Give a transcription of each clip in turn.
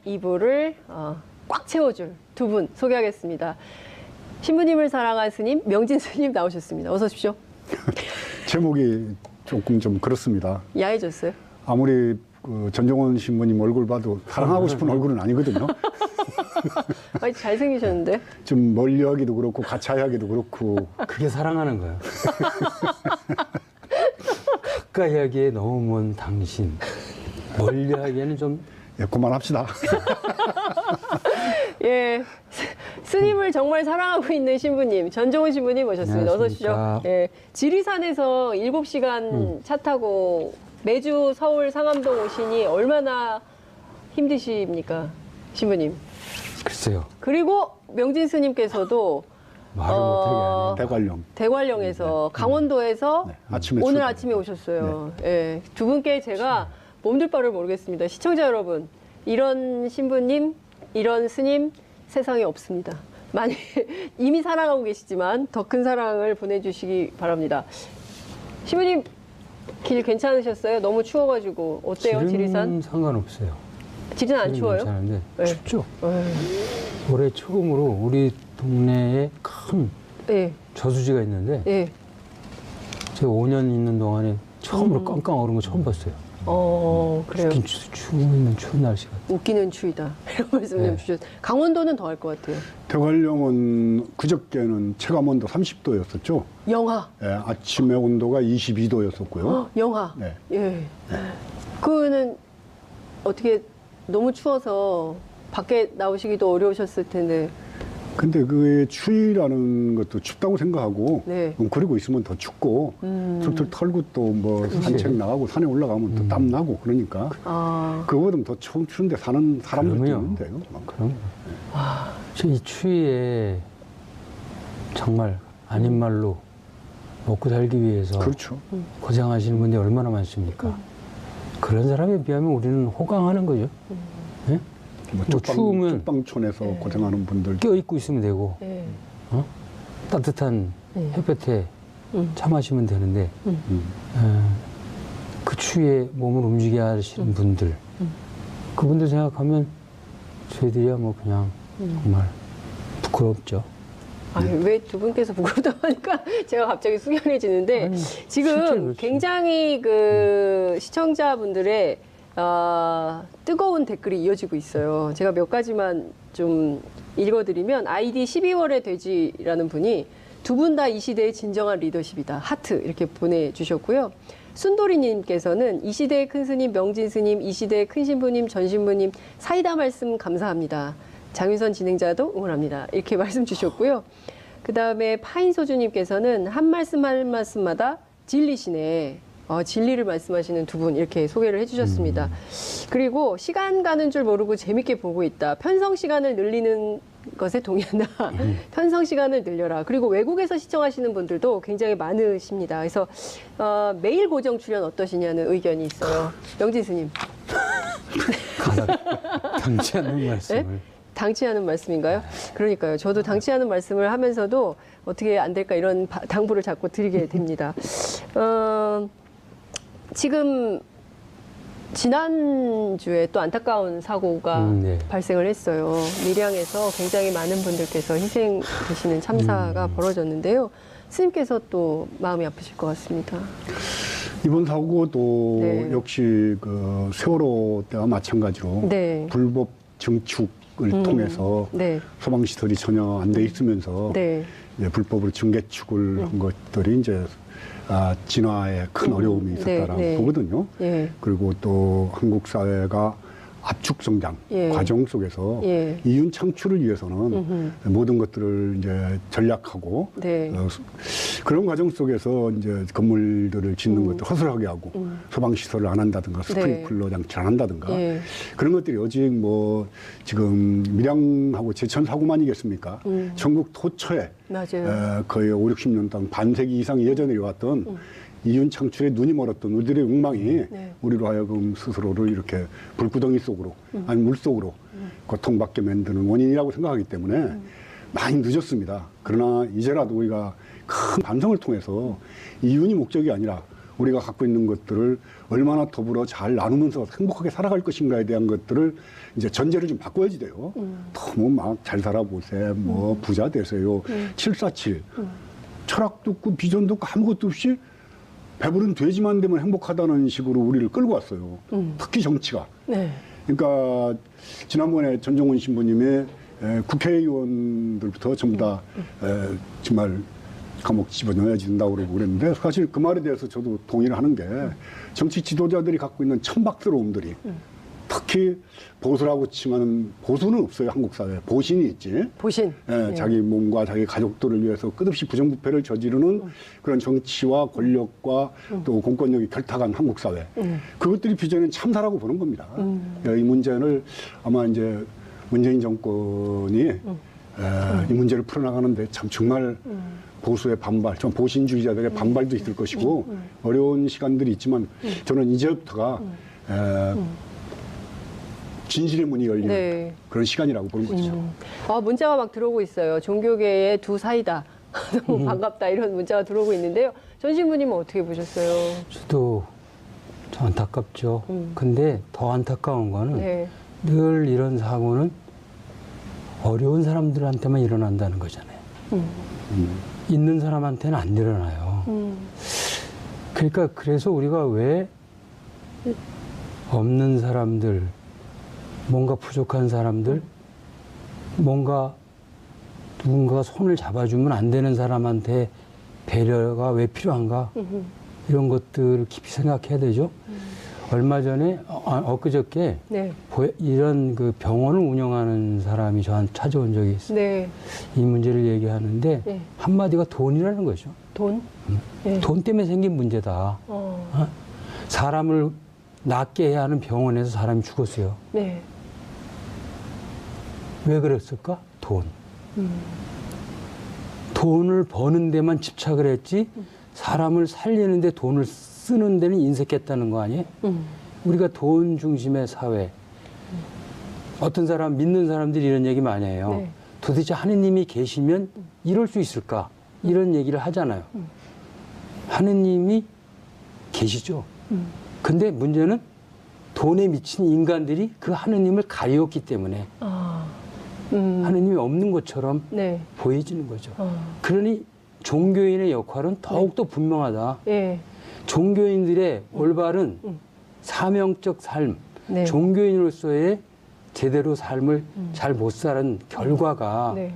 2부를 꽉 채워줄 두 분 소개하겠습니다. 신부님을 사랑한 스님 명진 스님 나오셨습니다. 어서 오십시오. 제목이 조금 좀 그렇습니다. 야해졌어요? 아무리 그 전종원 신부님 얼굴 봐도 사랑하고 싶은 얼굴은 아니거든요. 아니, 잘생기셨는데? 좀 멀리하기도 그렇고 가차하기도 그렇고. 그게 사랑하는 거예요. 가까이 하기에 너무 먼 당신, 멀리 하기에는 좀. 예, 그만합시다. 예, 스님을 정말 사랑하고 있는 신부님 전종훈 신부님 모셨습니다. 어서 오십시오. 예, 지리산에서 7시간 차 타고 매주 서울 상암동 오시니 얼마나 힘드십니까, 신부님? 글쎄요. 그리고 명진 스님께서도 말을 못하게 하네. 대관령. 대관령에서 강원도에서 네, 아침에 오늘 출발. 아침에 오셨어요. 예, 두 분께 제가 몸둘 바를 모르겠습니다. 시청자 여러분, 이런 신부님, 이런 스님 세상에 없습니다. 많이 이미 사랑하고 계시지만 더 큰 사랑을 보내주시기 바랍니다. 신부님 길 괜찮으셨어요? 너무 추워가지고 어때요, 지리산? 상관없어요. 지리산 안 추워요? 괜찮은데 네. 춥죠. 올해 처음으로 우리 동네에 큰 예, 저수지가 있는데 예. 제가 5년 있는 동안에 처음으로 깡깡 얼은 거 처음 봤어요. 그래요. 추운 날씨가. 웃기는 추위다. 이런 말씀 좀 주셨어요. 강원도는 더 할 것 같아요. 대관령은 그저께는 체감온도 30도였었죠. 영하. 예, 아침에 온도가 22도였었고요. 영하. 네. 예. 그거는 어떻게 너무 추워서 밖에 나오시기도 어려우셨을 텐데. 근데 그 추위라는 것도 춥다고 생각하고 네. 그러고 있으면 더 춥고 툴툴 털고 또 뭐 산책 나가고 산에 올라가면 또 땀 나고 그러니까 그거보다 더 추운데 사는 사람들도 그럼요. 있는데요. 그럼. 이 추위에 정말 아닌 말로 먹고 살기 위해서 그렇죠. 고생하시는 분들이 얼마나 많습니까? 그런 사람에 비하면 우리는 호강하는 거죠. 예? 뭐 추우면 쪽방촌에서 고생하는 분들 껴입고 있으면 되고 예. 따뜻한 햇볕에 차 마시면 되는데 그 추위에 몸을 움직여 하시는 분들 그분들 생각하면 저희들이야 뭐 그냥 정말 부끄럽죠. 아니, 왜 두 분께서 부끄럽다고 하니까 제가 갑자기 숙연해지는데 아니, 지금 실제로 그렇죠. 굉장히 그 시청자분들의 뜨거운 댓글이 이어지고 있어요. 제가 몇 가지만 좀 읽어드리면 아이디 12월의 돼지라는 분이 두 분 다 이 시대의 진정한 리더십이다. 하트 이렇게 보내주셨고요. 순돌이님께서는 이 시대의 큰 스님 명진 스님, 이 시대의 큰 신부님 전 신부님 사이다 말씀 감사합니다. 장윤선 진행자도 응원합니다. 이렇게 말씀 주셨고요. 그 다음에 파인소주님께서는 한 말씀 한 말씀마다 진리시네. 진리를 말씀하시는 두 분 이렇게 소개를 해주셨습니다. 그리고 시간 가는 줄 모르고 재밌게 보고 있다. 편성 시간을 늘리는 것에 동의한다. 편성 시간을 늘려라. 그리고 외국에서 시청하시는 분들도 굉장히 많으십니다. 그래서 매일 고정 출연 어떠시냐는 의견이 있어요. 명진 스님. 당치 않는 말씀을. 네? 당치 않은 말씀인가요? 그러니까요. 저도 당치 않은 말씀을 하면서도 어떻게 안 될까 이런 당부를 자꾸 드리게 됩니다. 지금 지난주에 또 안타까운 사고가 네. 발생을 했어요. 밀양에서 굉장히 많은 분들께서 희생되시는 참사가 벌어졌는데요. 스님께서 또 마음이 아프실 것 같습니다. 이번 사고도 네. 역시 그 세월호 때와 마찬가지로 네. 불법 증축을 통해서 네. 소방시설이 전혀 안 돼 있으면서 네. 이제 불법으로 증개축을 한 것들이 이제 진화에 큰 어려움이 있었다라고 네, 네. 보거든요. 예. 그리고 또 한국 사회가 압축 성장 예. 과정 속에서 예. 이윤 창출을 위해서는 모든 것들을 이제 전략하고 네. 그런 과정 속에서 이제 건물들을 짓는 것도 허술하게 하고 소방 시설을 안 한다든가 스프링클러 장치를 안 한다든가 예. 그런 것들이 오직 뭐 지금 밀양하고 제천 사고만이겠습니까? 전국 토처에 맞아요. 거의 5, 60년 동안 반세기 이상 예전에 이어왔던 이윤 창출에 눈이 멀었던 우리들의 욕망이 네. 우리로 하여금 스스로를 이렇게 불구덩이 속으로 아니 물 속으로 고통받게 만드는 원인이라고 생각하기 때문에 많이 늦었습니다. 그러나 이제라도 우리가 큰 반성을 통해서 이윤이 목적이 아니라 우리가 갖고 있는 것들을 얼마나 더불어 잘 나누면서 행복하게 살아갈 것인가에 대한 것들을 이제 전제를 좀 바꿔야지 돼요. 너무 막 잘 살아보세요. 뭐 부자 되세요. 747. 철학도 없고 비전도 없고 아무것도 없이 배부른 돼지만 되면 행복하다는 식으로 우리를 끌고 왔어요. 특히 정치가. 네. 그러니까 지난번에 전종훈 신부님의 국회의원들부터 전부 다 정말 감옥 집어넣어야 된다고 그러고 그랬는데 사실 그 말에 대해서 저도 동의를 하는 게 정치 지도자들이 갖고 있는 천박스러움들이 특히 보수라고 치면 보수는 없어요. 한국 사회에. 보신이 있지. 보신. 예, 자기 몸과 자기 가족들을 위해서 끝없이 부정부패를 저지르는 그런 정치와 권력과 또 공권력이 결탁한 한국 사회. 그것들이 비전은 참사라고 보는 겁니다. 이 문제를 아마 이제 문재인 정권이 이 문제를 풀어나가는데 참 정말 보수의 반발, 좀 보신주의자들의 반발도 있을 것이고 어려운 시간들이 있지만 저는 이제부터가 진실의 문이 열리는 네. 그런 시간이라고 보는 거죠. 아, 문자가 막 들어오고 있어요. 종교계의 두 사이다. 너무 반갑다. 이런 문자가 들어오고 있는데요. 전 신부님은 어떻게 보셨어요? 저도 좀 안타깝죠. 근데 더 안타까운 거는 네. 늘 이런 사고는 어려운 사람들한테만 일어난다는 거잖아요. 있는 사람한테는 안 일어나요. 그러니까 그래서 우리가 왜 없는 사람들, 뭔가 부족한 사람들, 뭔가 누군가가 손을 잡아주면 안 되는 사람한테 배려가 왜 필요한가? 이런 것들을 깊이 생각해야 되죠. 얼마 전에, 엊그저께 네. 이런 그 병원을 운영하는 사람이 저한테 찾아온 적이 있어요. 네. 이 문제를 얘기하는데 네. 한마디가 돈이라는 거죠. 돈? 네. 돈 때문에 생긴 문제다. 사람을 낫게 해야 하는 병원에서 사람이 죽었어요. 네. 왜 그랬을까? 돈. 돈을 버는 데만 집착을 했지 사람을 살리는데 돈을 쓰는 데는 인색했다는 거 아니에요? 우리가 돈 중심의 사회. 어떤 사람, 믿는 사람들이 이런 얘기 많이 해요. 네. 도대체 하느님이 계시면 이럴 수 있을까? 이런 얘기를 하잖아요. 하느님이 계시죠. 근데 문제는 돈에 미친 인간들이 그 하느님을 가리웠기 때문에 하느님이 없는 것처럼 네. 보여지는 거죠. 그러니 종교인의 역할은 더욱더 분명하다. 예. 종교인들의 올바른 사명적 삶, 네. 종교인으로서의 제대로 삶을 잘 못 사는 결과가 네.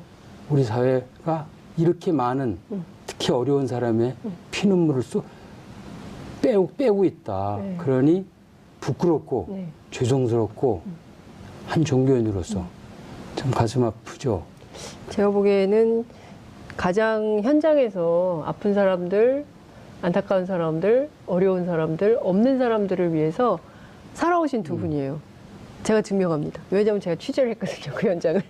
우리 사회가 이렇게 많은 특히 어려운 사람의 피눈물을 빼고 있다. 네. 그러니 부끄럽고 네. 죄송스럽고 한 종교인으로서 참 가슴 아프죠. 제가 보기에는 가장 현장에서 아픈 사람들, 안타까운 사람들, 어려운 사람들, 없는 사람들을 위해서 살아오신 두 분이에요. 제가 증명합니다. 왜냐하면 제가 취재를 했거든요, 그 현장을.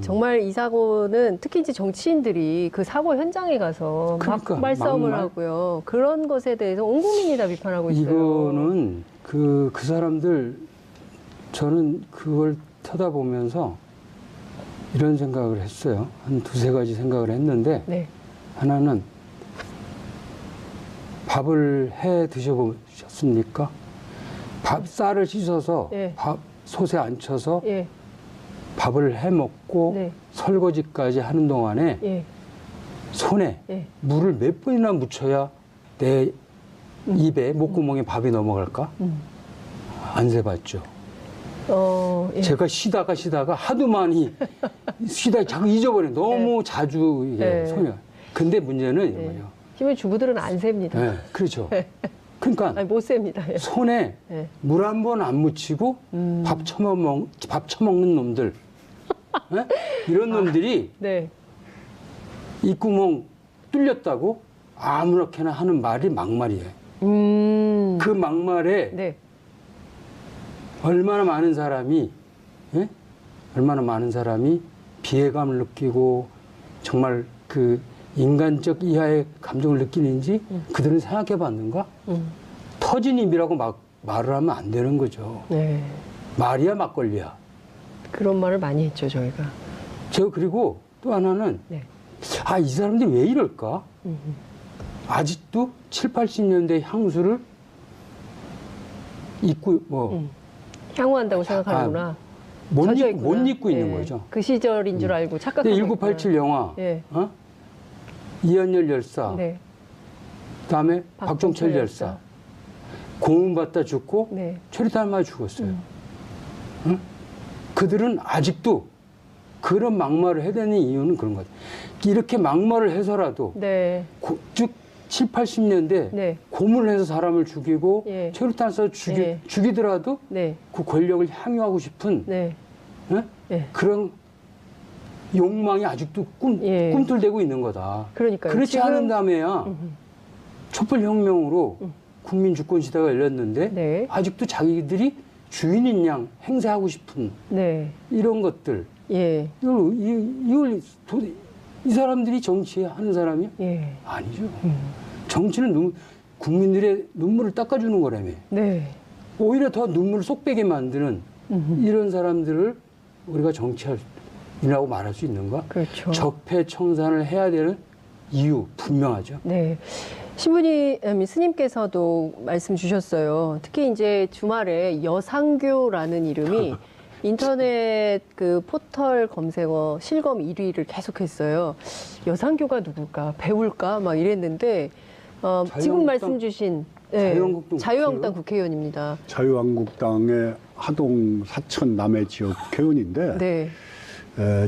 정말 이 사고는 특히 이제 정치인들이 그 사고 현장에 가서 그러니까, 막 말싸움을 막말. 하고요. 그런 것에 대해서 온 국민이 다 비판하고 있어요. 이거는 그 사람들 저는 그걸 쳐다보면서 이런 생각을 했어요. 한 두세 가지 생각을 했는데 네. 하나는 밥을 해 드셔보셨습니까? 쌀을 씻어서 예. 솥에 앉혀서 예. 밥을 해 먹고 네. 설거지까지 하는 동안에 예. 손에 예. 물을 몇 번이나 묻혀야 내 입에 목구멍에 밥이 넘어갈까? 안 세봤죠. 예. 제가 쉬다가 하도 많이 쉬다 자꾸 잊어버려. 너무 자주 이게 네. 손이. 근데 문제는 예. 이거예요. 힘의 주부들은 안 셉니다. 네, 그렇죠. 그러니까 아니, 못 셉니다. 예. 손에 네. 물 한 번 안 묻히고 밥 처먹는 놈들. 네? 이런 놈들이 네. 입구멍 뚫렸다고 아무렇게나 하는 말이 막말이에요. 그 막말에 네. 얼마나 많은 사람이 예? 얼마나 많은 사람이 비애감을 느끼고 정말 그 인간적 이하의 감정을 느끼는지 그들은 생각해 봤는가? 터진 입이라고 막 말을 하면 안 되는 거죠. 네. 말이야 막걸리야. 그런 말을 많이 했죠, 저희가. 그리고 또 하나는 네. 이 사람들이 왜 이럴까? 아직도 7, 80년대 향수를 입고 향후한다고 생각하는구나. 못 젖어있구나. 입고 있는 예. 거죠. 그 시절인 줄 알고 착각하고 근데 1987 영화, 예. 이한열 열사, 네. 그다음에 박종철 열사, 고문 받다 죽고 네. 최루탄 맞아 죽었어요. 응? 그들은 아직도 그런 막말을 해야 되는 이유는 그런 거죠. 이렇게 막말을 해서라도 네. 즉 7, 80년대 네. 고문을 해서 사람을 죽이고 예. 최루탄 쏴서 예. 죽이더라도 네. 그 권력을 향유하고 싶은 네. 응? 예. 그런 욕망이 아직도 예. 꿈틀대고 있는 거다. 그러니까요. 그렇지 지금- 않은 다음에야 촛불혁명으로 국민 주권 시대가 열렸는데 네. 아직도 자기들이 주인인 양 행세하고 싶은 네. 이런 것들 예. 이 사람들이 정치하는 사람이 예. 아니죠. 정치는 국민들의 눈물을 닦아주는 거라며. 네. 오히려 더 눈물을 쏙 빼게 만드는 이런 사람들을 우리가 정치인이라고 말할 수 있는가? 그렇죠. 적폐청산을 해야 되는 이유 분명하죠. 네. 신부님, 스님께서도 말씀 주셨어요. 특히 이제 주말에 여상교라는 이름이 인터넷 그 포털 검색어 실검 1위를 계속했어요. 여상교가 누굴까? 배울까? 막 이랬는데, 지금 말씀 주신 자유한국당 국회의원입니다. 자유한국당의 하동 사천 남해 지역 회원인데 네.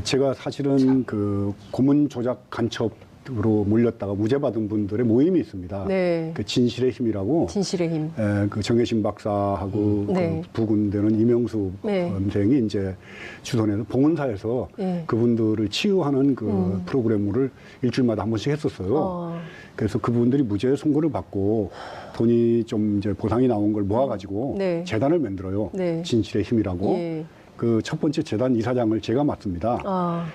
제가 사실은 그 고문 조작 간첩으로 몰렸다가 무죄 받은 분들의 모임이 있습니다. 네. 그 진실의 힘이라고 진실의 힘. 그 정혜신 박사하고 네. 그 부군되는 이명수 네. 선생이 이제 주선해서 봉헌사에서 네. 그분들을 치유하는 그 프로그램을 일주일마다 한 번씩 했었어요. 그래서 그분들이 무죄 선고를 받고 돈이 좀 이제 보상이 나온 걸 모아가지고 네. 재단을 만들어요. 네. 진실의 힘이라고. 예. 그 첫 번째 재단 이사장을 제가 맡습니다. 아.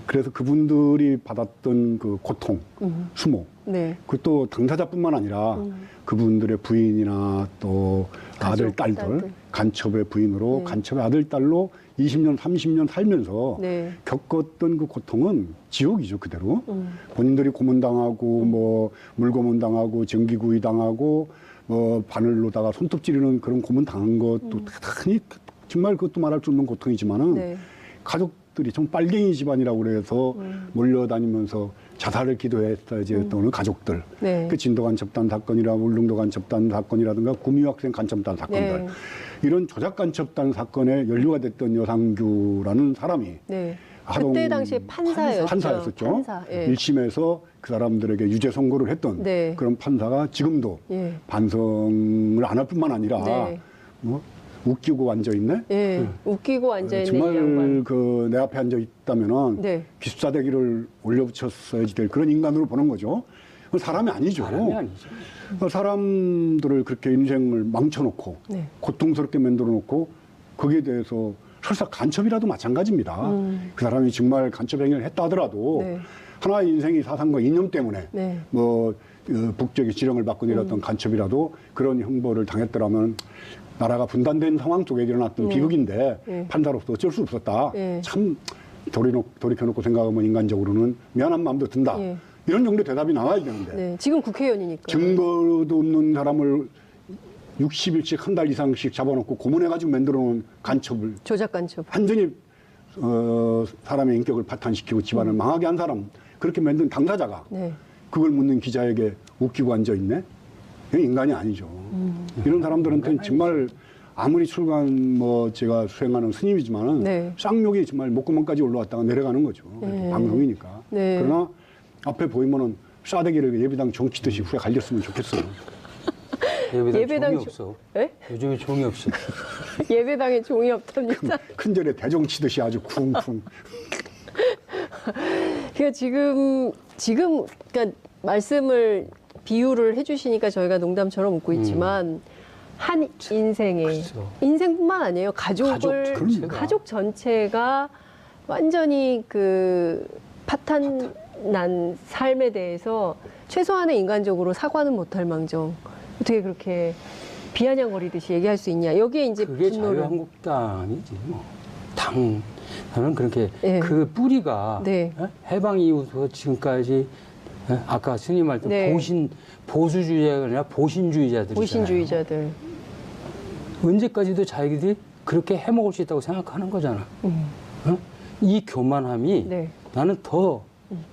그래서 그분들이 받았던 그 고통, 수모, 네. 그것도 당사자뿐만 아니라 그분들의 부인이나 또 아들, 딸들, 딸들. 간첩의 부인으로 네. 간첩의 아들, 딸로 20년, 30년 살면서 네. 겪었던 그 고통은 지옥이죠, 그대로. 본인들이 고문당하고 뭐 물고문당하고 전기구이당하고 뭐 바늘로다가 손톱 찌르는 그런 고문 당한 것도 대단히 정말 그것도 말할 수 없는 고통이지만은 네. 가족들이 좀 빨갱이 집안이라고 그래서 몰려다니면서 자살을 기도했어야지 또는 가족들. 네. 그 진도간 접단 사건이라 울릉도간 접단 사건이라든가 구미학생 간첩단 사건들. 네. 이런 조작 간첩단 사건에 연루가 됐던 여상규라는 사람이 네. 하동 그때 당시에 판사였죠. 판사였었죠. 판사, 예. 1심에서 그 사람들에게 유죄 선고를 했던 네. 그런 판사가 지금도 예. 반성을 안 할 뿐만 아니라 네. 뭐 웃기고 앉아 있네. 예. 웃기고 앉아 있는 이 정말 양반. 그 내 앞에 앉아 있다면은 네. 기숙사대기를 올려붙였어야지 될 그런 인간으로 보는 거죠. 사람이 아니죠. 사람이 아니죠. 사람들을 그렇게 인생을 망쳐놓고 네. 고통스럽게 만들어놓고 거기에 대해서 설사 간첩이라도 마찬가지입니다. 그 사람이 정말 간첩 행위를 했다 하더라도 네. 하나의 인생이 사상과 이념 때문에 네. 뭐 북적의 지령을 받고 내렸던 간첩이라도 그런 형벌을 당했더라면 나라가 분단된 상황 속에 일어났던 비극인데 네. 판사로서 어쩔 수 없었다. 네. 참 돌이켜놓고 생각하면 인간적으로는 미안한 마음도 든다. 네. 이런 정도의 대답이 나와야 되는데 네. 지금 국회의원이니까. 증거도 없는 사람을 60일씩 한 달 이상씩 잡아놓고 고문해가지고 만들어놓은 간첩을 조작 간첩. 완전히 사람의 인격을 파탄시키고 집안을 망하게 한 사람 그렇게 만든 당사자가 네. 그걸 묻는 기자에게 웃기고 앉아있네? 이건 인간이 아니죠. 이런 사람들한테는 정말 아무리 출간 뭐 제가 수행하는 스님이지만은 네. 쌍욕이 정말 목구멍까지 올라왔다가 내려가는 거죠. 네. 방송이니까. 네. 그러나 앞에 보이면은 싸대기를 예비당 종치듯이 후에 갈렸으면 좋겠어요. 예배당 종이 조- 없어. 예? 요즘에 종이 없어. 예배당에 종이 없답니다. 큰 절에 대종치듯이 아주 쿵쿵. 그러니까 지금 그러니까 말씀을 비유를 해주시니까 저희가 농담처럼 웃고 있지만 한 인생에 그렇죠. 인생뿐만 아니에요. 가족을 전체가. 가족 전체가 완전히 그 파탄난 삶에 대해서 최소한의 인간적으로 사과는 못할 망정 어떻게 그렇게 비아냥거리듯이 얘기할 수 있냐. 여기에 이제 그게 분노를 자유한국당이지 뭐. 나는 그렇게 예. 그 뿌리가 네. 해방 이후부터 지금까지 예? 아까 스님 말씀 네. 보수주의자가 아니라 보신주의자들이잖아요. 보신주의자들. 언제까지도 자기들이 그렇게 해먹을 수 있다고 생각하는 거잖아. 어? 이 교만함이 네. 나는 더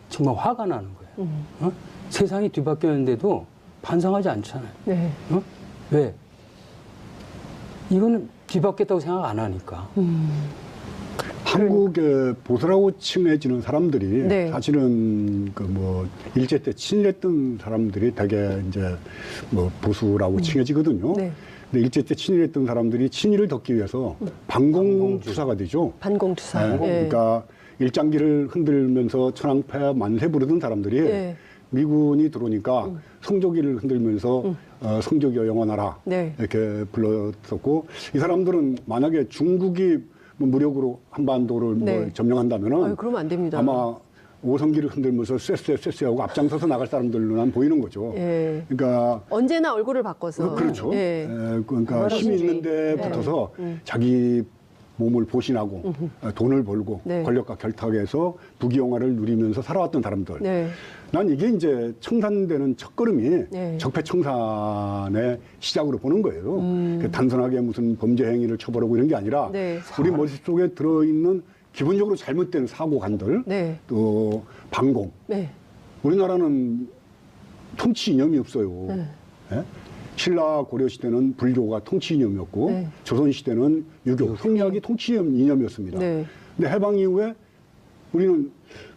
정말 화가 나는 거야. 어? 세상이 뒤바뀌었는데도 반성하지 않잖아요. 네. 어? 왜? 이거는 뒤바뀌었다고 생각 안 하니까. 한국의 보수라고 칭해지는 사람들이 네. 사실은 그 뭐 일제 때 친일했던 사람들이 되게 이제 뭐 보수라고 칭해지거든요. 네. 근데 일제 때 친일했던 사람들이 친일을 덮기 위해서 반공투사가 되죠. 반공투사. 네. 그러니까 일장기를 흔들면서 천황폐하 만세 부르던 사람들이 네. 미군이 들어오니까 성조기를 흔들면서 성조기여 영원하라 네. 이렇게 불렀었고, 이 사람들은 만약에 중국이 뭐 무력으로 한반도를 네. 뭐 점령한다면은 아유, 그러면 안 됩니다. 아마 오성기를 흔들면서 쎄쎄 하고 앞장서서 나갈 사람들로만 보이는 거죠. 예. 그러니까 언제나 얼굴을 바꿔서. 그렇죠. 예. 그러니까 힘이 있는 데 붙어서 자기 몸을 보신하고 돈을 벌고 네. 권력과 결탁해서 부귀영화를 누리면서 살아왔던 사람들. 네. 난 이게 이제 청산되는 첫걸음이 네. 적폐청산의 시작으로 보는 거예요. 그 단순하게 무슨 범죄 행위를 처벌하고 이런 게 아니라 네. 우리 머릿속에 들어있는 기본적으로 잘못된 사고관들, 네. 또 반공. 네. 우리나라는 통치 이념이 없어요. 예? 신라 고려 시대는 불교가 통치 이념이었고 네. 조선 시대는 유교, 성리학이 통치 이념이었습니다. 네. 근데 해방 이후에 우리는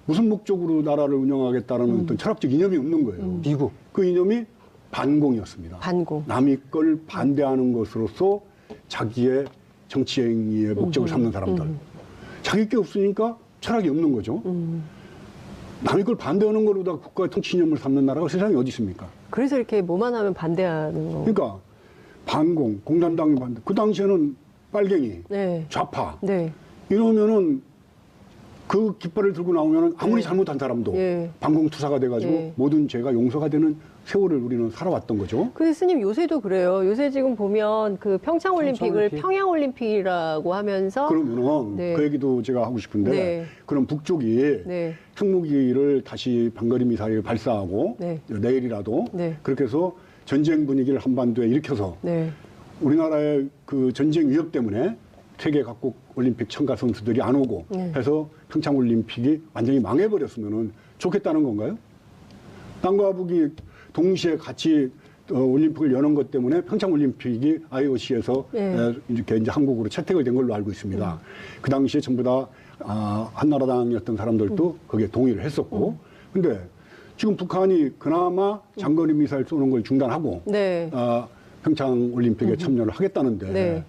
무슨 목적으로 나라를 운영하겠다는 어떤 철학적 이념이 없는 거예요. 미국. 그 이념이 반공이었습니다. 반공. 남의 걸 반대하는 것으로서 자기의 정치 행위의 목적을 삼는 사람들. 자기 게 없으니까 철학이 없는 거죠. 남의 걸 반대하는 걸로다 국가의 통치 이념을 삼는 나라가 세상에 어디 있습니까? 그래서 이렇게 뭐만 하면 반대하는 거. 그러니까 반공, 공산당이 반대. 그 당시에는 빨갱이, 네. 좌파 네. 이러면은 그 깃발을 들고 나오면은 아무리 네. 잘못한 사람도 예. 반공투사가 돼가지고 예. 모든 죄가 용서가 되는 세월을 우리는 살아왔던 거죠. 근데 스님 요새도 그래요. 요새 지금 보면 그 평창올림픽을 평창올림픽. 평양올림픽이라고 하면서 그러면은 네. 그 얘기도 제가 하고 싶은데 네. 그럼 북쪽이 네. 핵무기를 다시 반거리 미사일을 발사하고 네. 내일이라도 네. 그렇게 해서 전쟁 분위기를 한반도에 일으켜서 네. 우리나라의 그 전쟁 위협 때문에 세계 각국 올림픽 참가 선수들이 안 오고 네. 해서 평창올림픽이 완전히 망해버렸으면 좋겠다는 건가요? 남과 북이 동시에 같이 올림픽을 여는 것 때문에 평창올림픽이 IOC에서 네. 이렇게 이제 한국으로 채택을 된 걸로 알고 있습니다. 그 당시에 전부 다 한나라당이었던 사람들도 거기에 동의를 했었고, 근데 지금 북한이 그나마 장거리 미사일 쏘는 걸 중단하고 네. 평창올림픽에 참여를 하겠다는데 네.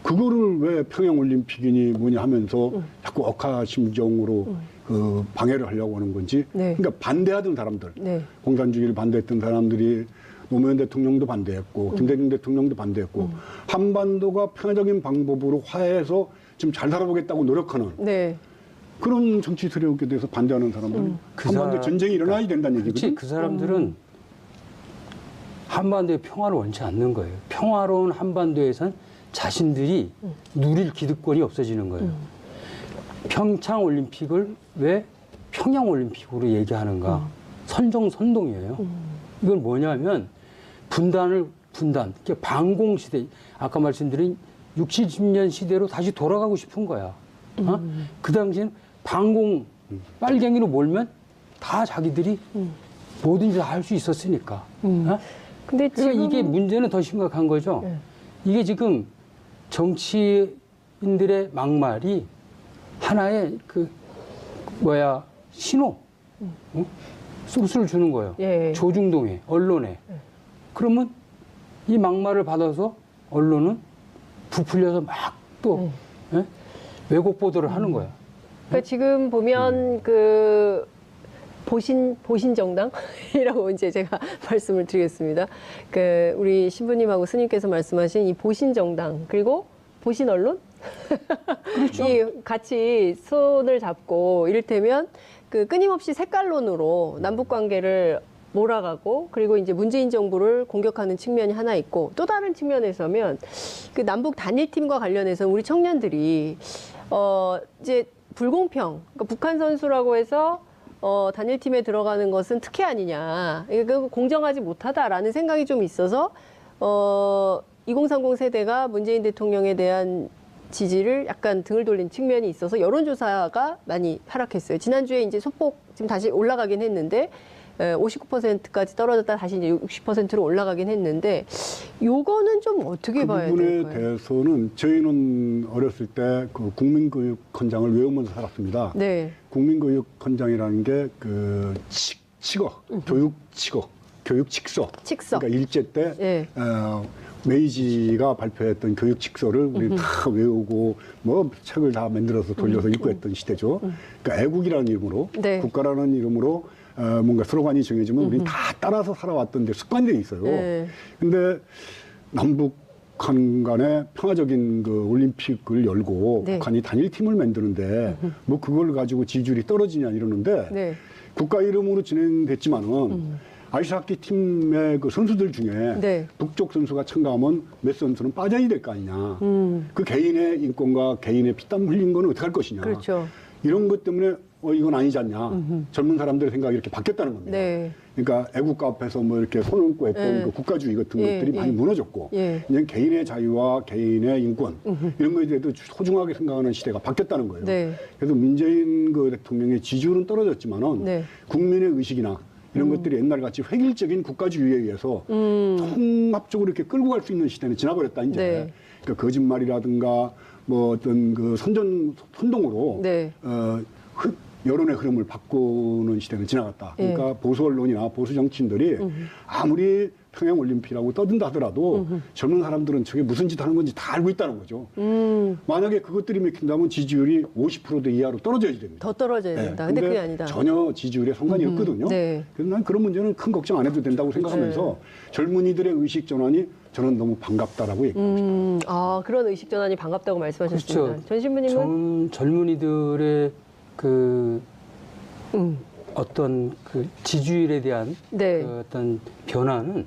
그거를 왜 평양올림픽이니 뭐냐 하면서 자꾸 억하심정으로 그 방해를 하려고 하는 건지. 네. 그러니까 반대하던 사람들, 네. 공산주의를 반대했던 사람들이 노무현 대통령도 반대했고 김대중 대통령도 반대했고 한반도가 평화적인 방법으로 화해해서 지금 잘 살아보겠다고 노력하는 네. 그런 정치 세력에 대해서 반대하는 사람들은 그 한반도에 사람- 전쟁이 일어나야 된다는 그렇지. 얘기거든. 그 사람들은 한반도의 평화를 원치 않는 거예요. 평화로운 한반도에선 자신들이 누릴 기득권이 없어지는 거예요. 평창 올림픽을 왜 평양 올림픽으로 얘기하는가? 선동이에요. 이건 뭐냐면 분단, 이렇게 반공 시대, 아까 말씀드린 60, 70년 시대로 다시 돌아가고 싶은 거야. 어? 그 당시엔 반공 빨갱이로 몰면 다 자기들이 뭐든지 다 할 수 있었으니까. 어? 근데 그러니까 지금 이게 문제는 더 심각한 거죠. 네. 이게 지금 정치인들의 막말이 하나의 신호, 소스를 주는 거예요. 예. 조중동에, 언론에. 그러면 이 막말을 받아서 언론은 부풀려서 막 또 왜곡 보도를 하는 거야. 그러니까 지금 보면 그 보신 정당이라고 이제 제가 말씀을 드리겠습니다. 그 우리 신부님하고 스님께서 말씀하신 이 보신 정당 그리고 보신 언론 그렇죠. 이 같이 손을 잡고 이를테면 그 끊임없이 색깔론으로 남북 관계를 몰아가고 그리고 이제 문재인 정부를 공격하는 측면이 하나 있고 또 다른 측면에서면 그 남북 단일팀과 관련해서 우리 청년들이 이제 불공평, 그러니까 북한 선수라고 해서 단일팀에 들어가는 것은 특혜 아니냐. 이거 공정하지 못하다라는 생각이 좀 있어서 2030 세대가 문재인 대통령에 대한 지지를 약간 등을 돌린 측면이 있어서 여론조사가 많이 하락했어요. 지난주에 이제 소폭 지금 다시 올라가긴 했는데 59%까지 떨어졌다 다시 이제 60%로 올라가긴 했는데 요거는 좀 어떻게 봐야 그 부분에 될까요? 대해서는 저희는 어렸을 때 그 국민교육헌장을 외우면서 살았습니다. 네. 국민교육헌장이라는 게 그 칙어, 교육칙어, 교육칙서. 칙서. 그러니까 일제 때 네. 메이지가 발표했던 교육칙서를 우리 다 외우고 뭐 책을 다 만들어서 돌려서 읽고 했던 시대죠. 그러니까 애국이라는 이름으로 네. 국가라는 이름으로 뭔가 슬로건이 정해지면 우리는 다 따라서 살아왔던 데 습관들이 있어요. 네. 근데 남북한 간에 평화적인 그 올림픽을 열고 네. 북한이 단일팀을 만드는데 뭐 그걸 가지고 지지율이 떨어지냐 이러는데 네. 국가 이름으로 진행됐지만은 아이스하키 팀의 그 선수들 중에 네. 북쪽 선수가 참가하면 몇 선수는 빠져야 될 거 아니냐. 그 개인의 인권과 개인의 피땀 흘린 거는 어떻게 할 것이냐. 그렇죠. 이런 것 때문에 이건 아니지 않냐. 젊은 사람들의 생각이 이렇게 바뀌었다는 겁니다. 네. 그러니까 애국가 앞에서 뭐 이렇게 손을 얹고 했던 네. 그 국가주의 같은 예, 것들이 예. 많이 무너졌고 예. 이제 개인의 자유와 개인의 인권 이런 거에 대해서 소중하게 생각하는 시대가 바뀌었다는 거예요. 네. 그래서 문재인 그 대통령의 지지율은 떨어졌지만은 네. 국민의 의식이나 이런 것들이 옛날같이 획일적인 국가주의에 의해서 통합적으로 이렇게 끌고 갈 수 있는 시대는 지나버렸다 이제. 네. 그러니까 거짓말이라든가 뭐 어떤 그 선동으로 네. 여론의 흐름을 바꾸는 시대는 지나갔다. 그러니까 보수 언론이나 보수 정치인들이 아무리 평양올림픽이라고 떠든다 하더라도 젊은 사람들은 저게 무슨 짓 하는 건지 다 알고 있다는 거죠. 만약에 그것들이 맥힌다면 지지율이 50% 이하로 떨어져야 됩니다. 더 떨어져야 된다. 근데 그게 아니다. 전혀 지지율에 상관이 없거든요. 네. 그래서 난 그런 문제는 큰 걱정 안 해도 된다고 생각하면서 젊은이들의 의식 전환이 저는 너무 반갑다라고 얘기하고 싶어요. 아, 그런 의식 전환이 반갑다고 말씀하셨습니다. 그렇죠. 전 신부님은 젊은이들의 그 어떤 그 지지율에 대한 네. 그 어떤 변화는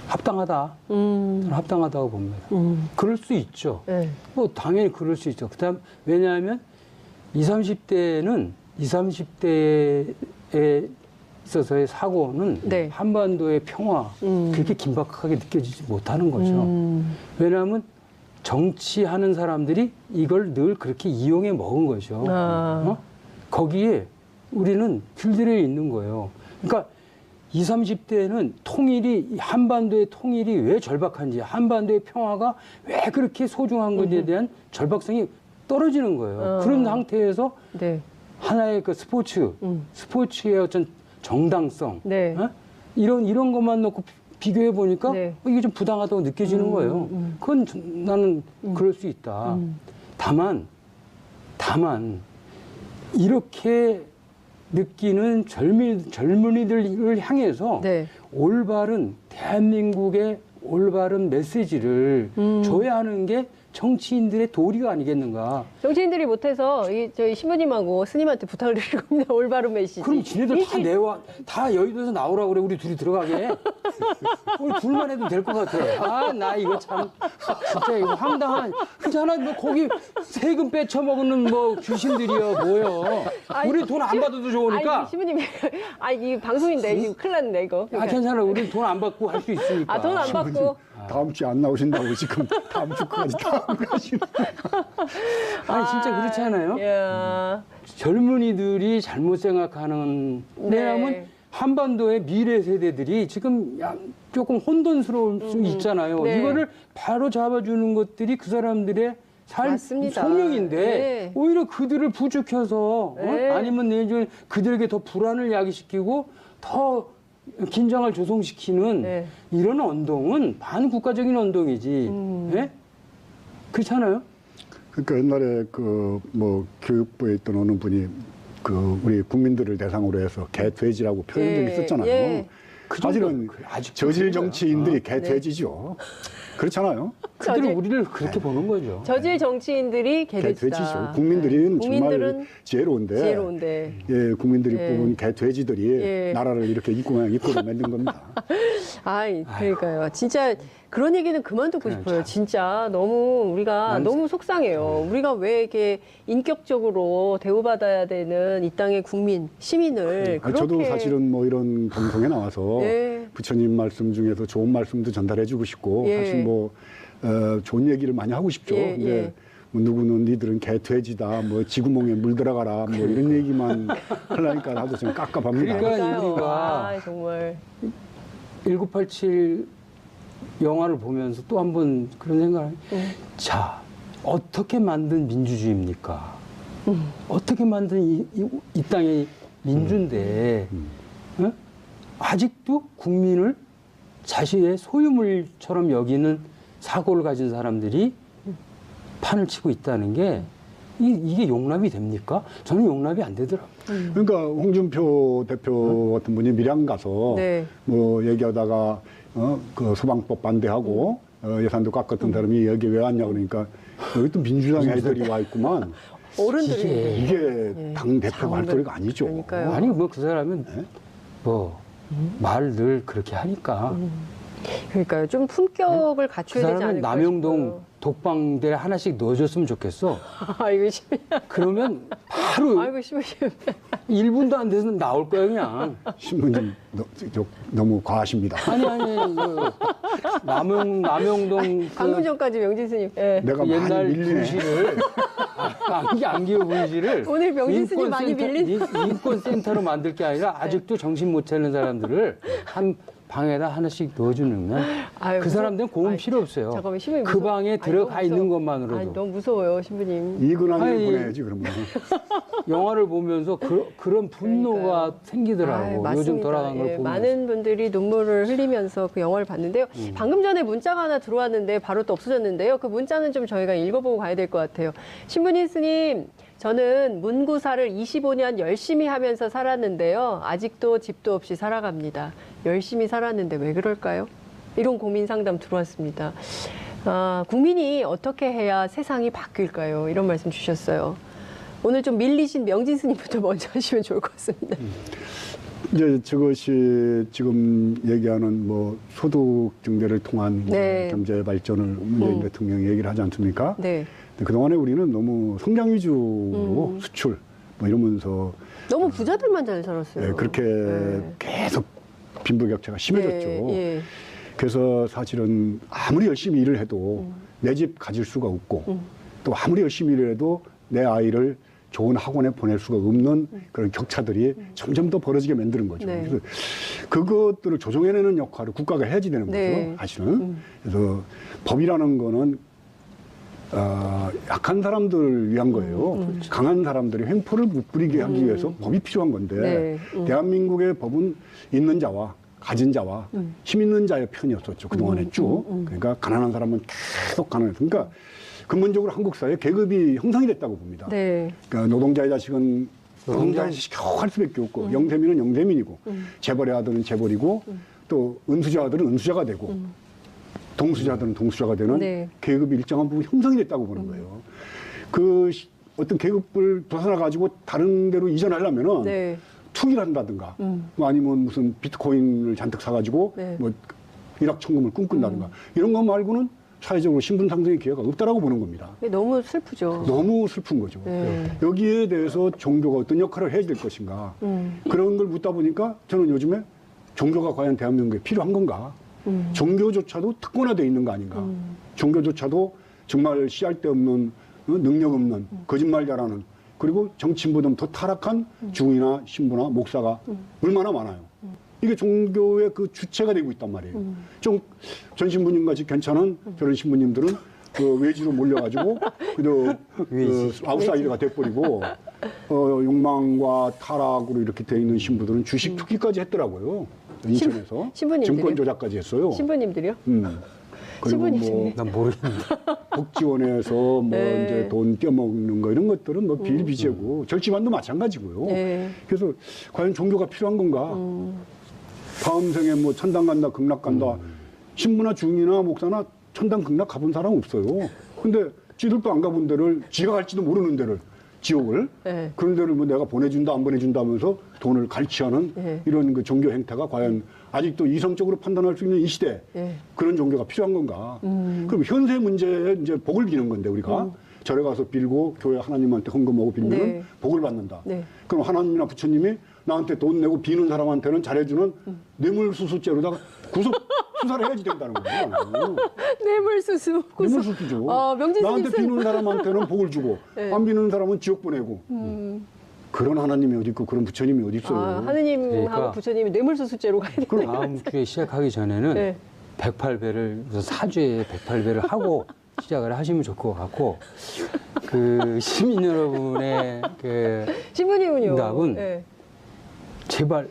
합당하다. 저는 합당하다고 봅니다. 그럴 수 있죠. 네. 뭐 당연히 그럴 수 있죠. 그다음 왜냐하면 20, 30대는 20, 30대에 있어서의 사고는 네. 한반도의 평화 그렇게 긴박하게 느껴지지 못하는 거죠. 왜냐하면 정치하는 사람들이 이걸 늘 그렇게 이용해 먹은 거죠. 거기에 우리는 길들여 있는 거예요. 그러니까 20, 30대는 통일이, 한반도의 통일이 왜 절박한지, 한반도의 평화가 왜 그렇게 소중한 건지에 대한 절박성이 떨어지는 거예요. 그런 상태에서 네. 하나의 그 스포츠의 어떤 정당성, 네. 이런 것만 놓고 비교해 보니까 네. 이게 좀 부당하다고 느껴지는 거예요. 그건 나는 그럴 수 있다. 다만 이렇게 느끼는 젊은이들을 향해서 네. 올바른 대한민국의 올바른 메시지를 줘야 하는 게 정치인들의 도리가 아니겠는가. 정치인들이 못해서 저희 신부님하고 스님한테 부탁을 드릴 겁니다. 올바른 메시지. 그럼 지네들 다 여의도에서 나오라고 그래. 우리 둘이 들어가게. 우리 둘만 해도 될 것 같아. 나 이거 참, 진짜 이거 황당한. 그렇잖아. 너 거기 세금 빼쳐먹는 뭐 귀신들이여, 뭐여. 우리 돈 안 받아도 좋으니까. 아니, 신부님, 이 방송인데, 지금 큰일 났네, 이거. 괜찮아. 우리 돈 안 받고 할 수 있으니까. 돈 안 받고. 다음 주에 안 나오신다고 지금 다음 주까지 다 가시는. 아니, 진짜 그렇지 않아요? 이야. 젊은이들이 잘못 생각하는, 왜냐하면 한반도의 미래 세대들이 지금 조금 혼돈스러울 수 있잖아요. 네. 이거를 바로 잡아주는 것들이 그 사람들의 맞습니다. 소명인데 네. 오히려 그들을 부추겨서 네. 아니면 내지는 그들에게 더 불안을 야기시키고 더 긴장을 조성시키는 네. 이런 언동은 반국가적인 언동이지. 예? 그렇잖아요? 그러니까 옛날에 그 뭐 교육부에 있던 어느 분이 그 우리 국민들을 대상으로 해서 개돼지라고 표현 적이 있었잖아요. 예. 사실은 아직도 저질 그런 거야. 정치인들이 개돼지죠. 그렇잖아요. 그들은 우리를 그렇게 보는 거죠. 저질 정치인들이 개돼지다. 개돼지죠. 국민들은 정말 지혜로운데, 예, 국민들이 뽑은 개돼지들이 나라를 이렇게 입고를 만든 겁니다. 아이, 그러니까요. 진짜 그런 얘기는 그만 듣고 싶어요. 진짜 너무 우리가 너무 속상해요. 우리가 왜 이렇게 인격적으로 대우받아야 되는 이 땅의 국민, 시민을 그렇게. 저도 사실은 뭐 이런 방송에 나와서 부처님 말씀 중에서 좋은 말씀도 전달해주고 싶고 사실 뭐 좋은 얘기를 많이 하고 싶죠. 근데 뭐 누구는 니들은 개돼지다, 뭐 지구멍에 물 들어가라, 뭐 이런 얘기만 하려니까 나도 좀 깝깝합니다. 그러니까 우리가 정말 1987 영화를 보면서 또 한 번 그런 생각을 자, 어떻게 만든 민주주의입니까? 어떻게 만든 이 땅의 민주인데 어? 아직도 국민을 자신의 소유물처럼 여기는 사고를 가진 사람들이 판을 치고 있다는 게 이게 용납이 됩니까? 저는 용납이 안 되더라고요. 그러니까 홍준표 대표 같은 분이 밀양 가서 뭐 얘기하다가 그 소방법 반대하고 예산도 깎았던 사람이 여기 왜 왔냐 그러니까 여기 또 민주당 애들이 와 있구만. 어른들이 이게 당 대표 할 소리가 아니죠. 그러니까요. 아니 뭐 그 사람은 뭐 말 늘 그렇게 하니까. 그러니까요. 좀 품격을 갖춰야 되지 않을까 싶어요. 남영동 독방대 하나씩 넣어줬으면 좋겠어. 아이고 심해. 그러면 바로 아이고 심해. 1분도 안 돼서 나올 거야 그냥. 신부님 너무 과하십니다. 아니 남영동 방금 전까지 명진 스님. 내가 그 옛날 많이 밀리네. 분실을 안기호 분실을 오늘 명진 스님 많이 밀린. 인권센터로 만들 게 아니라 아직도 정신 못 차리는 사람들을 한 방에다 하나씩 넣어주는 그 사람들은 고음 필요 없어요. 잠깐만, 신부님 그 방에 들어가 있는 것만으로도. 아니, 너무 무서워요, 신부님. 이근환을 보내야지 그러면. 영화를 보면서 그런 분노가 생기더라고. 맞습니다. 요즘 돌아간 걸 보면서. 많은 분들이 눈물을 흘리면서 그 영화를 봤는데요. 방금 전에 문자가 하나 들어왔는데 바로 또 없어졌는데요. 그 문자는 좀 저희가 읽어보고 가야 될 것 같아요. 신부님 스님, 저는 문구사를 25년 열심히 하면서 살았는데요. 아직도 집도 없이 살아갑니다. 열심히 살았는데 왜 그럴까요? 이런 고민 상담 들어왔습니다. 국민이 어떻게 해야 세상이 바뀔까요? 이런 말씀 주셨어요. 오늘 좀 밀리신 명진 스님부터 먼저 하시면 좋을 것 같습니다. 이제 저것이 지금 얘기하는 뭐 소득 증대를 통한 경제 발전을 문재인 대통령이 얘기를 하지 않습니까? 네. 그동안에 우리는 너무 성장 위주로 수출 뭐 이러면서 너무 부자들만 잘 살았어요. 그렇게 계속 빈부격차가 심해졌죠. 그래서 사실은 아무리 열심히 일을 해도 내 집 가질 수가 없고 또 아무리 열심히 일을 해도 내 아이를 좋은 학원에 보낼 수가 없는 그런 격차들이 점점 더 벌어지게 만드는 거죠. 그래서 그것들을 조정해내는 역할을 국가가 해야지 되는 거죠. 사실은. 그래서 법이라는 거는 약한 사람들을 위한 거예요. 강한 사람들이 횡포를 못 부리게 하기 위해서 법이 필요한 건데 대한민국의 법은 있는 자와 가진 자와 힘 있는 자의 편이었었죠. 그동안에 쭉. 그러니까 가난한 사람은 계속 가난했어요. 그러니까 근본적으로 한국 사회에 계급이 형성이 됐다고 봅니다. 그러니까 노동자의 자식은 노동자의 자식 겨우 할 수밖에 없고 영세민은 영세민이고 재벌의 아들은 재벌이고 또 은수자 아들은 은수자가 되고 동수자들은 동수자가 되는 계급이 일정한 부분 형성이 됐다고 보는 거예요. 그 어떤 계급을 벗어나 가지고 다른 데로 이전하려면은 투기를 한다든가 뭐 아니면 무슨 비트코인을 잔뜩 사가지고 뭐 일확천금을 꿈꾼다든가 이런 거 말고는 사회적으로 신분 상승의 기회가 없다라고 보는 겁니다. 너무 슬프죠. 너무 슬픈 거죠. 여기에 대해서 종교가 어떤 역할을 해야 될 것인가 그런 걸 묻다 보니까 저는 요즘에 종교가 과연 대한민국에 필요한 건가? 종교조차도 특권화되어 있는 거 아닌가? 종교조차도 정말 씨알 데 없는 능력 없는 거짓말 잘하는 그리고 정치인보다 더 타락한 중이나 신부나 목사가 얼마나 많아요. 이게 종교의 그 주체가 되고 있단 말이에요. 좀 전 신부님 같이 괜찮은 저런 신부님들은 그 외지로 몰려가지고 그래도 아웃사이더가 돼버리고 욕망과 타락으로 이렇게 돼 있는 신부들은 주식 투기까지 했더라고요. 인천에서 증권 조작까지 했어요. 신부님들이요? 그리고 뭐 난 모르겠는데 복지원에서 뭐 이제 돈 떼먹는 거 이런 것들은 뭐 비일비재고 절지만도 마찬가지고요. 그래서 과연 종교가 필요한 건가? 다음 생에 뭐 천당 간다, 극락 간다. 신부나 중이나 목사나 천당 극락 가본 사람 없어요. 근데 지들도 안 가본 데를 지가 갈지도 모르는 데를 지옥을 네. 그런 데를 뭐 내가 보내준다 안 보내준다 하면서 돈을 갈취하는 네. 이런 그 종교 행태가 과연 아직도 이성적으로 판단할 수 있는 이 시대 네. 그런 종교가 필요한 건가? 그럼 현세 문제에 이제 복을 비는 건데 우리가 절에 가서 빌고 교회 하나님한테 헌금하고 빌면 네. 복을 받는다. 네. 그럼 하나님이나 부처님이 나한테 돈 내고 비는 사람한테는 잘해주는 뇌물수수죄로다가 구속 수사를 해야지 된다는 거예요. 뇌물수수. 뇌물수수죠. 명진 나한테 스님 비는 사람한테는 복을 주고 네. 안 비는 사람은 지옥 보내고 그런 하나님이 어디 있고 그런 부처님이 어디 있어요. 하느님하고 그러니까 부처님이 뇌물수수죄로 가야 되는 다음 주에 시작하기 전에는 네. 108배를 사주에 108배를 하고 시작을 하시면 좋을 것 같고 그 시민 여러분의 그 신부님은요? 응답은 네. 제발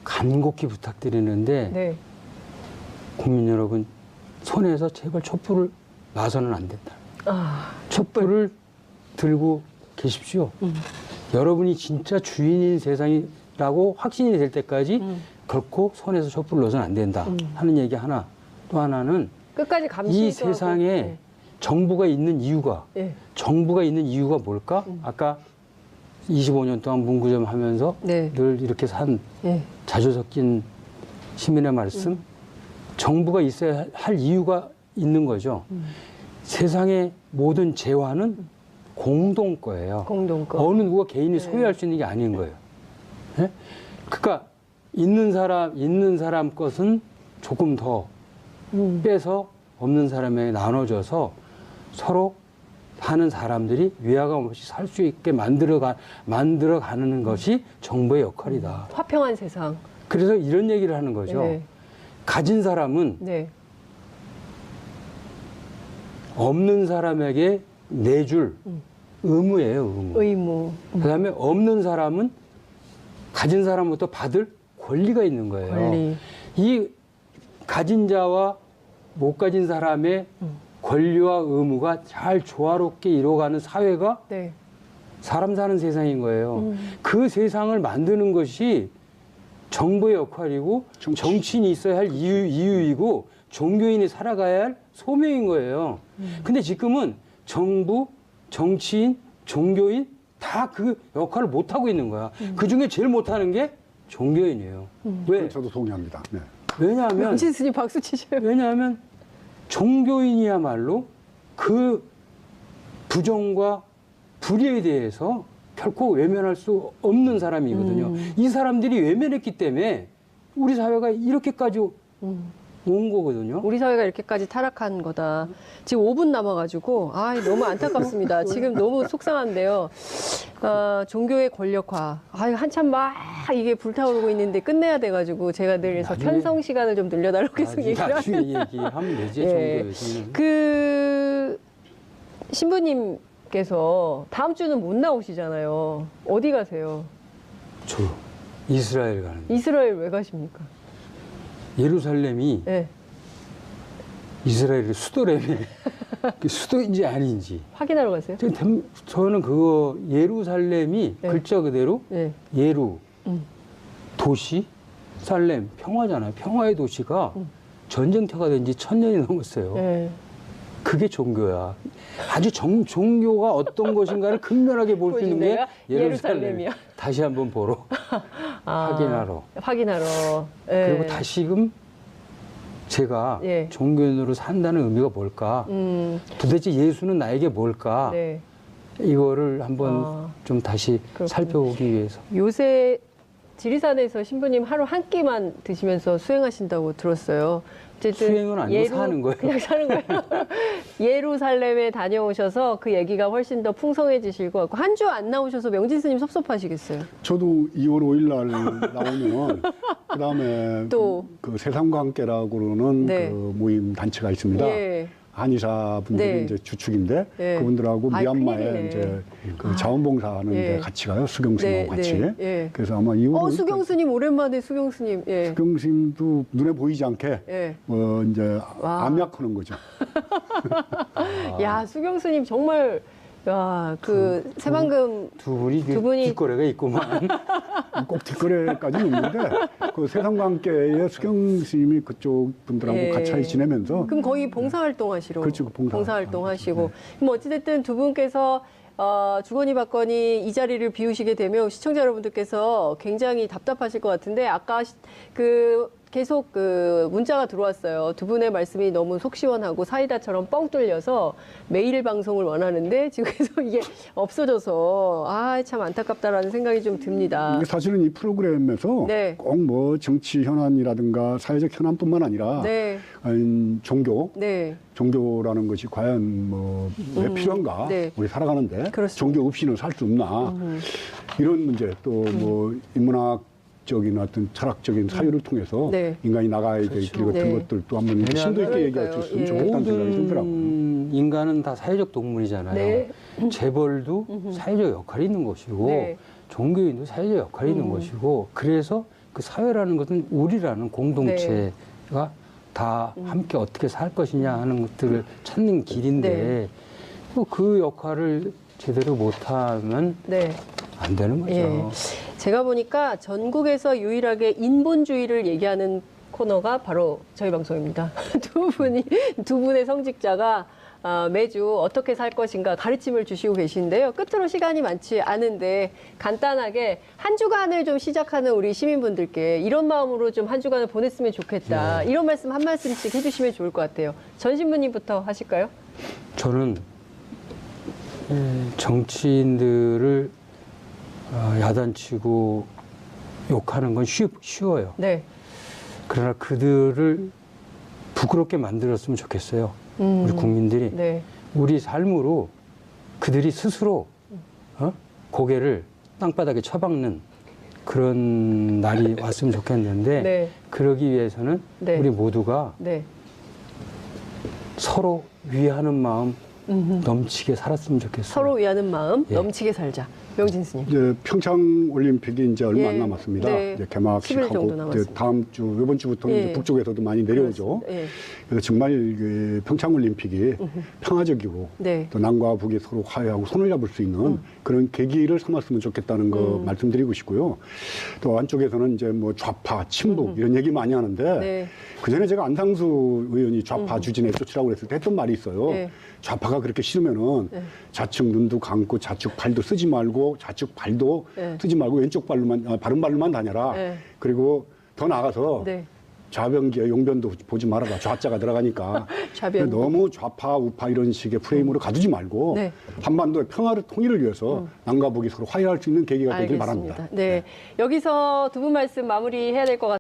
간곡히 부탁드리는데 네. 국민 여러분 손에서 제발 촛불을 놔서는 안 된다. 촛불을 들고 계십시오. 여러분이 진짜 주인인 세상이라고 확신이 될 때까지 결코 손에서 촛불을 놔서는 안 된다 하는 얘기 하나. 또 하나는 끝까지 감시. 이 세상에 정부가 있는 이유가 네. 정부가 있는 이유가 뭘까? 아까 25년 동안 문구점 하면서 네. 늘 이렇게 산 네. 자주 섞인 시민의 말씀. 정부가 있어야 할 이유가 있는 거죠. 세상의 모든 재화는 공동 거예요. 공동 거. 어느 누가 개인이 소유할 수 있는 게 아닌 거예요. 네? 그러니까 있는 사람 것은 조금 더 빼서 없는 사람에게 나눠줘서 서로 사는 사람들이 위화감 없이 살 수 있게 만들어가는 것이 정부의 역할이다. 화평한 세상. 그래서 이런 얘기를 하는 거죠. 네. 가진 가진 사람은 네. 없는 사람에게 내줄 의무예요, 의무. 의무. 그다음에 없는 사람은 가진 사람부터 받을 권리가 있는 거예요. 권리. 이 가진 자와 못 가진 사람의 권리와 의무가 잘 조화롭게 이루어가는 사회가 네. 사람 사는 세상인 거예요. 그 세상을 만드는 것이 정부의 역할이고 정치인이 있어야 할 이유이고 종교인이 살아가야 할 소명인 거예요. 근데 지금은 정부, 정치인, 종교인 다 그 역할을 못하고 있는 거야. 그 중에 제일 못하는 게 종교인이에요. 왜? 저도 동의합니다. 네. 왜냐하면 명진 스님 박수 치셔요. 왜냐하면 종교인이야말로 그 부정과 불의에 대해서 결코 외면할 수 없는 사람이거든요. 이 사람들이 외면했기 때문에 우리 사회가 이렇게까지 온 거거든요. 우리 사회가 이렇게까지 타락한 거다. 지금 5분 남아가지고 너무 안타깝습니다. 지금 너무 속상한데요. 종교의 권력화. 한참 막 이게 불타오르고 있는데 끝내야 돼가지고 제가 늘해서 나중에- 편성 시간을 좀 늘려달라고 계속 얘기를 나중에 하는. 얘기하면 되지, 예. 종교에서는. 그 신부님께서 다음 주는 못 나오시잖아요. 어디 가세요? 저 이스라엘 가는 이스라엘 왜 가십니까? 예루살렘이 네. 이스라엘의 수도라며 그 수도인지 아닌지 확인하러 가세요? 저는 그거 예루살렘이 네. 글자 그대로 네. 예루 도시 살렘 평화잖아요. 평화의 도시가 전쟁터가 된 지 1000년이 넘었어요. 네. 그게 종교야. 아주 종교가 어떤 것인가를 극명하게 볼 수 있는 게 데가 예루살렘. 예루살렘이야. 다시 한번 보러 확인하러. 확인하러. 예. 그리고 다시금 제가 예. 종교인으로 산다는 의미가 뭘까? 도대체 예수는 나에게 뭘까? 네. 이거를 한번 좀 다시 그렇군요. 살펴보기 위해서. 요새 지리산에서 신부님 하루 한 끼만 드시면서 수행하신다고 들었어요. 어쨌든 수행은 아니고 사는 거예요. 그냥 사는 거예요. 예루살렘에 다녀오셔서 그 얘기가 훨씬 더 풍성해지실 것 같고 한 주 안 나오셔서 명진 스님 섭섭하시겠어요. 저도 2월 5일 날 나오면 그다음에 또. 그 세상과 함께라고 그러는 네. 그 모임 단체가 있습니다. 예. 한의사 분들이 네. 이제 주축인데 네. 그분들하고 아이, 미얀마에 큰일이네. 이제 그 자원봉사하는 예. 데 같이 가요. 수경스님하고 네, 같이. 네, 예. 그래서 아마 2월 5일 수경 스님 오랜만에 수경 스님. 예. 수경스님도 눈에 보이지 않게 예. 이제 와. 암약하는 거죠. 야, 수경 스님 정말 야, 그 새만금 두 분이 두 분이- 뒷거래가 있구만. 꼭 뒷거래까지는 없는데 그 세상과 함께의 수경 스님이 그쪽 분들하고 예. 같이 지내면서 그럼 거의 봉사활동 하시러 그렇죠, 봉사활동 하시고 그럼 어찌됐든 두 분께서 주거니 받거니 이 자리를 비우시게 되면 시청자 여러분들께서 굉장히 답답하실 것 같은데 아까 계속 그 문자가 들어왔어요. 두 분의 말씀이 너무 속 시원하고 사이다처럼 뻥 뚫려서 매일 방송을 원하는데 지금 계속 이게 없어져서 참 안타깝다라는 생각이 좀 듭니다. 이게 사실은 이 프로그램에서 네. 꼭 뭐 정치 현안이라든가 사회적 현안뿐만 아니라 네, 종교라는 것이 과연 뭐 왜 필요한가? 네. 우리 살아가는데 그렇습니다. 종교 없이는 살 수 없나? 이런 문제 또 뭐 인문학적인 어떤 철학적인 사유를 통해서 네. 인간이 나가야 될 그렇죠. 길 같은 네. 것들도 한번 심도 있게 얘기할 수 있으면 예. 좋겠다는 생각이 들더라고요. 모든 인간은 다 사회적 동물이잖아요. 네. 재벌도 사회적 역할이 있는 것이고 네. 종교인도 사회적 역할이 있는 것이고 그래서 그 사회라는 것은 우리라는 공동체가 다 함께 어떻게 살 것이냐 하는 것들을 찾는 길인데 네. 또 그 역할을 제대로 못하면 네. 안 되는 거죠. 예. 제가 보니까 전국에서 유일하게 인본주의를 얘기하는 코너가 바로 저희 방송입니다. 두 분의 성직자가 매주 어떻게 살 것인가 가르침을 주시고 계신데요. 끝으로 시간이 많지 않은데 간단하게 한 주간을 좀 시작하는 우리 시민분들께 이런 마음으로 좀 한 주간을 보냈으면 좋겠다. 이런 말씀 한 말씀씩 해주시면 좋을 것 같아요. 전 신부님부터 하실까요? 저는 정치인들을 야단치고 욕하는 건 쉬워요. 네. 그러나 그들을 부끄럽게 만들었으면 좋겠어요. 우리 국민들이. 네. 우리 삶으로 그들이 스스로 고개를 땅바닥에 쳐박는 그런 날이 왔으면 좋겠는데 네. 그러기 위해서는 네. 우리 모두가 네. 서로 위하는 마음 넘치게 살았으면 좋겠어요. 서로 위하는 마음 예. 넘치게 살자. 명진 스님. 이제 평창 올림픽이 이제 얼마 예. 안 남았습니다. 네. 이제 10일 정도 개막식하고 이제 남았습니다. 다음 주 이번 주부터는 예. 이제 북쪽에서도 많이 내려오죠. 예. 그래서 정말 그 평창 올림픽이 평화적이고 네. 또 남과 북이 서로 화해하고 손을 잡을 수 있는 그런 계기를 삼았으면 좋겠다는 거 말씀드리고 싶고요. 또 한쪽에서는 이제 뭐 좌파, 친북 이런 얘기 많이 하는데 네. 그 전에 제가 안상수 의원이 좌파 주진에 쫓으라고 그랬을 때 했던 말이 있어요. 네. 좌파가 그렇게 싫으면은 좌측 눈도 감고 좌측 발도 쓰지 말고 좌측 발도 네. 쓰지 말고 왼쪽 발로만 바른 발로만 다녀라. 네. 그리고 더 나가서 네. 좌변기에 용변도 보지 말아라. 좌자가 들어가니까. 좌변. 너무 좌파, 우파 이런 식의 프레임으로 가두지 말고 네. 한반도의 평화를 통일을 위해서 남과 북이 서로 화해할 수 있는 계기가 되길 알겠습니다. 바랍니다. 네. 여기서 두 분 말씀 마무리해야 될 것 같습니다.